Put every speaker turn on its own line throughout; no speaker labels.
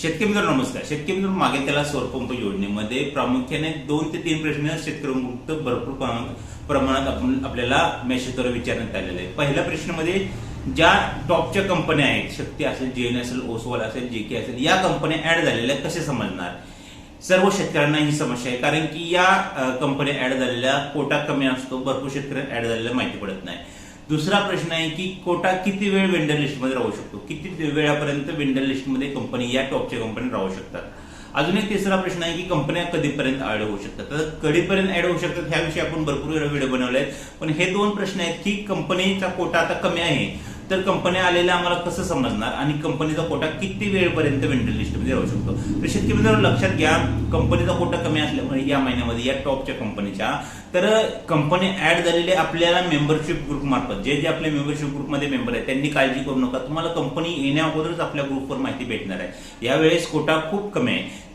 शेतकरी मित्रांनो नमस्कार. शेतकरी मित्रांनो मागे त्याला सौर पंप योजनेमध्ये प्रामुख्याने 2 ते 3 प्रश्न शेतकऱ्यांकडून भरपूर प्रमाणात आपल्याला मेसेजद्वारे विचारण्यात आलेले आहे. पहिल्या प्रश्नामध्ये ज्या टॉपच्या कंपन्या आहेत, शक्ती असेल, जेएन असेल, ओसवाल असेल, जेके असेल, या कंपन्या ऍड झालेल्या कसे समजणार? सर्व शेतकऱ्यांना ही समस्या आहे, कारण की या कंपन्या ऍड झालेल्या कोटा कमी असतो, भरपूर शेतकऱ्यांना ऍड झालेल्या माहिती पडत नाही. दुसरा प्रश्न आहे की कोटा किती वेळ वेंडर लिस्टमध्ये राहू शकतो, किती वेळापर्यंत वेंडर लिस्टमध्ये कंपनी, या टॉपच्या कंपनी राहू शकतात. अजून एक तिसरा प्रश्न आहे की कंपन्या कधीपर्यंत ऍड होऊ शकतात. तर कधीपर्यंत ऍड होऊ शकतात ह्याविषयी आपण भरपूर वेळा व्हिडिओ बनवले आहेत, पण हे 2 प्रश्न आहेत की कंपनीचा कोटा आता कमी आहे तर कंपन्या आलेल्या आम्हाला कसं समजणार, आणि कंपनीचा कोटा किती वेळपर्यंत वेंडर लिस्टमध्ये राहू शकतो. तर शेतकरी मित्रांनो लक्षात घ्या, कंपनीचा कोटा कमी असल्यामुळे या महिन्यामध्ये या टॉपच्या कंपनीच्या तर कंपनी ऍड झालेले आपल्याला मेंबरशिप ग्रुप मार्फत, जे आपल्या मेंबरशिप ग्रुपमध्ये मेंबर आहेत त्यांनी काळजी करू नका, तुम्हाला कंपनी येण्या अगोदरच आपल्या ग्रुपवर माहिती भेटणार आहे. यावेळेस कोटा खूप कमी आहे,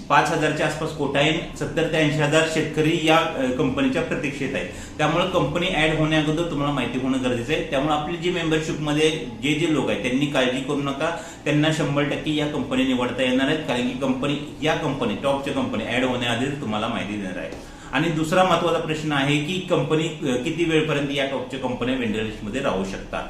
5,000च्या आसपास कोटा आहे. 70 ते 80,000 शेतकरी या कंपनीच्या प्रतीक्षेत आहेत. त्यामुळे कंपनी ऍड होण्या अगोदर तुम्हाला माहिती होणं गरजेचं आहे. त्यामुळे आपली जी मेंबरशिपमध्ये जे लोक आहेत त्यांनी काळजी करू नका, त्यांना 100% या कंपनी निवडता येणार आहेत, कारण की या कंपनी टॉपच्या कंपनी ऍड होण्याआधी तुम्हाला माहिती देणार आहे. आणि दुसरा महत्वाचा प्रश्न आहे की कंपनी किती वेळपर्यंत या टॉपच्या कंपन्या वेंडर लिस्टमध्ये राहू शकतात.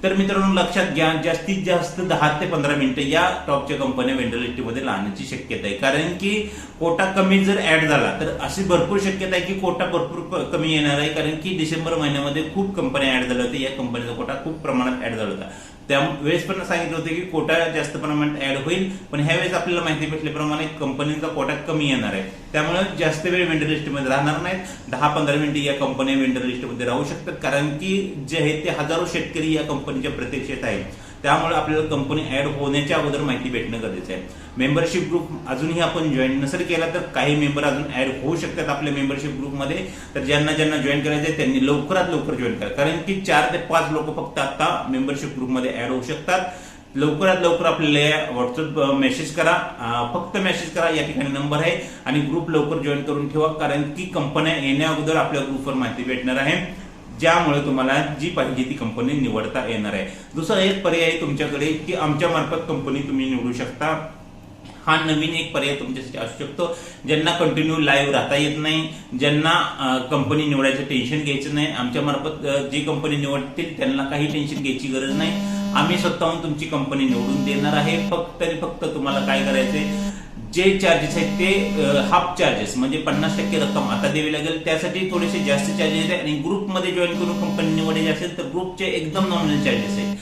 तर मित्रांनो लक्षात घ्या, जास्तीत जास्त 10 ते 15 मिनिटं या टॉपच्या कंपन्या वेंडर लिस्टमध्ये राहण्याची शक्यता आहे, कारण की कोटा कमी जर ऍड झाला तर अशी भरपूर शक्यता आहे की कोटा भरपूर कमी येणार आहे, कारण की डिसेंबर महिन्यामध्ये खूप कंपन्या ऍड झाल्या होत्या. या कंपनीचा कोटा खूप प्रमाणात ऍड झाला होता. त्यावेळेस पण सांगितलं होतं की कोटा जास्त प्रमाणात ऍड होईल, पण ह्यावेळेस आपल्याला माहिती भेटल्याप्रमाणे कंपनीचा कोटा कमी येणार आहे. त्यामुळे जास्त वेळ वेंडर लिस्टमध्ये राहणार नाहीत. 10-15 मिनिटं या कंपन्या वेंडर लिस्टमध्ये राहू शकतात, कारण की जे आहे ते हजारो शेतकरी या कंपनीच्या प्रतीक्षेत आहेत. त्यामुळे आपल्याला कंपनी ऍड होण्याच्या अगोदर माहिती भेटणं गरजेचं आहे. मेंबरशिप ग्रुप अजूनही आपण जॉईन नसेल केला तर काही मेंबर अजून ऍड होऊ शकतात आपल्या मेंबरशिप ग्रुपमध्ये. तर ज्यांना जॉईन करायचं आहे त्यांनी लवकरात लवकर जॉईन करा, कारण की 4 ते 5 लोक फक्त आता मेंबरशिप ग्रुपमध्ये ऍड होऊ शकतात. लवकरात लवकर आपल्याला व्हॉट्सअप मेसेज करा, फक्त मेसेज करा, या ठिकाणी नंबर आहे, आणि ग्रुप लवकर जॉईन करून ठेवा, कारण की कंपन्या येण्या अगोदर आपल्या ग्रुपवर माहिती भेटणार आहे, ज्यामुळे तुम्हाला जी पाहिजे ती कंपनी निवडता येणार आहे. दुसरा एक पर्याय आहे तुमच्याकडे की आमच्या मार्फत कंपनी तुम्ही निवडू शकता. हा नवीन एक पर्याय तुमच्यासाठी असू शकतो. ज्यांना कंटिन्यू लाईव्ह राहता येत नाही, ज्यांना कंपनी निवडायचं टेन्शन घ्यायचं नाही, आमच्या मार्फत जी कंपनी निवडतील त्यांना काही टेन्शन घ्यायची गरज नाही. आम्ही स्वतःहून तुमची कंपनी निवडून देणार आहे. फक्त तुम्हाला काय करायचंय, जे चार्जेस आहेत ते हाफ चार्जेस म्हणजे 50% रक्कम आता द्यावी लागेल. त्यासाठी थोडेसे जास्त चार्जेस आहे, आणि ग्रुपमध्ये जॉईन करून कंपनी निवडायची असेल तर ग्रुपचे एकदम नॉमिनल चार्जेस आहेत.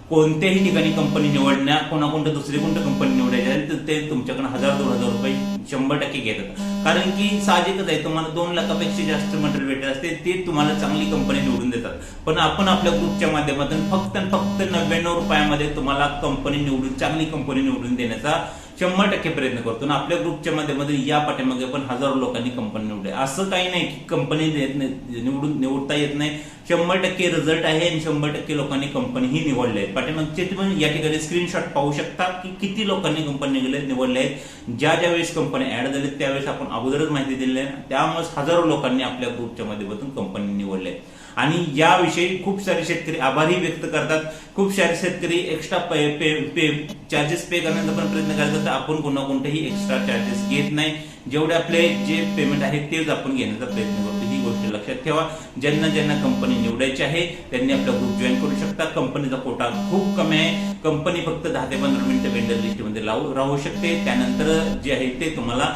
कोणत्याही ठिकाणी कंपनी निवडण्या, कोणा दुसरी कंपनी निवडायची असेल तर ते तुमच्याकडे 1,000-2,000 रुपये 100% घेतात, कारण की साहजिकच आहे, तुम्हाला 2 लाखापेक्षा जास्त मटेरियल भेटत असते, ते तुम्हाला चांगली कंपनी निवडून देतात. पण आपण आपल्या ग्रुपच्या माध्यमातून फक्त 99 रुपयामध्ये तुम्हाला कंपनी निवडून, चांगली कंपनी निवडून देण्याचा 100% प्रयत्न करतो. आणि आपल्या ग्रुपच्या माध्यमातून या पाठीमागे पण हजारो लोकांनी कंपनी निवडली. असं काही नाही की कंपनी निवडता येत नाही. 100% रिझल्ट आहे, आणि 100% लोकांनी कंपनी ही निवडली आहे. पाठीमागचे तुम्ही या ठिकाणी स्क्रीनशॉट पाहू शकता की किती लोकांनी कंपनी निवडले आहेत. ज्या वेळेस कंपनी ऍड झाली त्यावेळेस आपण अगोदरच माहिती दिली आहे, त्यामुळे हजारो लोकांनी आपल्या ग्रुपच्या माध्यमातून कंपनी निवडले आहे. आणि याविषयी खूप सारे शेतकरी आभारही व्यक्त करतात. खूप सारे शेतकरी एक्स्ट्रा चार्जेस पे करण्याचा पण प्रयत्न करतात. आपण कोणतेही एक्स्ट्रा चार्जेस घेत नाही, जेवढे आपले जे पेमेंट आहे तेच आपण घेण्याचा प्रयत्न करतो. ही गोष्ट लक्षात ठेवा. ज्यांना कंपनी निवडायची आहे त्यांनी आपला ग्रुप जॉईन करू शकता. कंपनीचा कोटा खूप कमी आहे. कंपनी फक्त 10 ते 15 मिनिटं वेंडर लिस्टमध्ये राहू शकते. त्यानंतर जे आहे ते तुम्हाला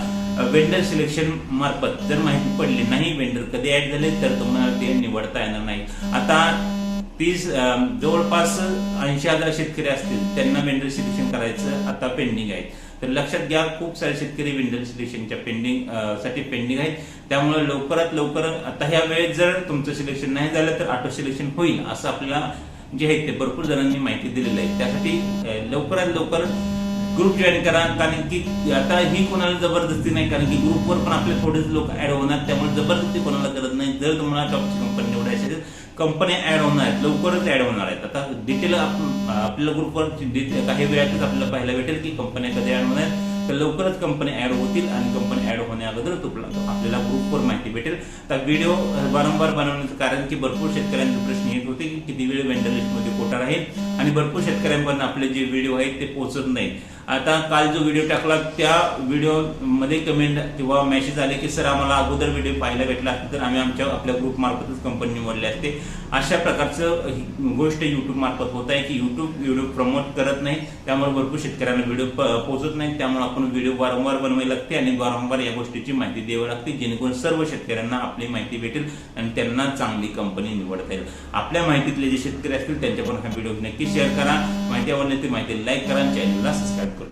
वेंडर सिलेक्शन मार्फत जर माहिती पडली नाही वेंडर कधी ऍड झाले तर तुम्हाला ते निवडता येणार नाही. आता जवळपास 80,000 शेतकरी असतील, त्यांना वेंडर सिलेक्शन करायचं आता पेंडिंग आहे. तर लक्षात घ्या, खूप सारे शेतकरी वेंडर सिलेक्शनच्या साठी पेंडिंग आहेत. त्यामुळे लवकरात लवकर, आता ह्या वेळेत जर तुमचं सिलेक्शन नाही झालं तर ऑटो सिलेक्शन होईल, असं आपल्याला जे आहे ते भरपूर जणांनी माहिती दिलेली आहे. त्यासाठी लवकरात लवकर ग्रुप जॉईन करा, कारण की आता ही कोणाला जबरदस्ती नाही, कारण की ग्रुपवर पण आपले थोडेच लोक ऍड होणार, त्यामुळे जबरदस्ती कोणाला करत नाही. जर तुम्हाला टॉपची कंपनी निवडायची असेल, कंपन्या ऍड होणार आहेत, लवकरच ऍड होणार आहेत. आता डिटेल आपल्या ग्रुपवर काही वेळातच आपल्याला पाहायला भेटेल की कंपन्या कधी ऍड होणार आहेत. तर लवकरच कंपनी ऍड होतील, आणि कंपनी ऍड होण्या अगोदर आपल्याला ग्रुपवर माहिती भेटेल. तर व्हिडिओ वारंवार बनवण्याचं कारण की भरपूर शेतकऱ्यांचे प्रश्न येत होते की किती वेळ वेंडर लिस्टमध्ये कोटा राहील. आणि भरपूर शेतकऱ्यांपर्यंत आपले जे व्हिडिओ आहेत ते पोहोचत नाहीत. आता काल जो व्हिडिओ टाकला त्या व्हिडिओ मध्ये कमेंट किंवा मेसेज आले की सर आम्हाला अगोदर व्हिडिओ पाहायला भेटला असता तर आम्ही आपल्या ग्रुप मार्फतच कंपनी निवडली असते. अशा प्रकारचं गोष्ट युट्यूब मार्फत होत आहे की युट्यूब व्हिडिओ प्रमोट करत नाही, त्यामुळे भरपूर शेतकऱ्यांना व्हिडिओ पोहोचत नाही. त्यामुळे आपण व्हिडिओ वारंवार बनवावी लागते आणि वारंवार या गोष्टीची माहिती द्यावी लागते, जेणेकरून सर्व शेतकऱ्यांना आपली माहिती भेटेल आणि त्यांना चांगली कंपनी निवडता येईल. आपल्या माहितीतले जे शेतकरी असतील त्यांच्याकडून हा व्हिडिओ नक्की शेअर करा. माहिती आवडली ती माहिती लाईक करा आणि चॅनलला सबस्क्राईब करा.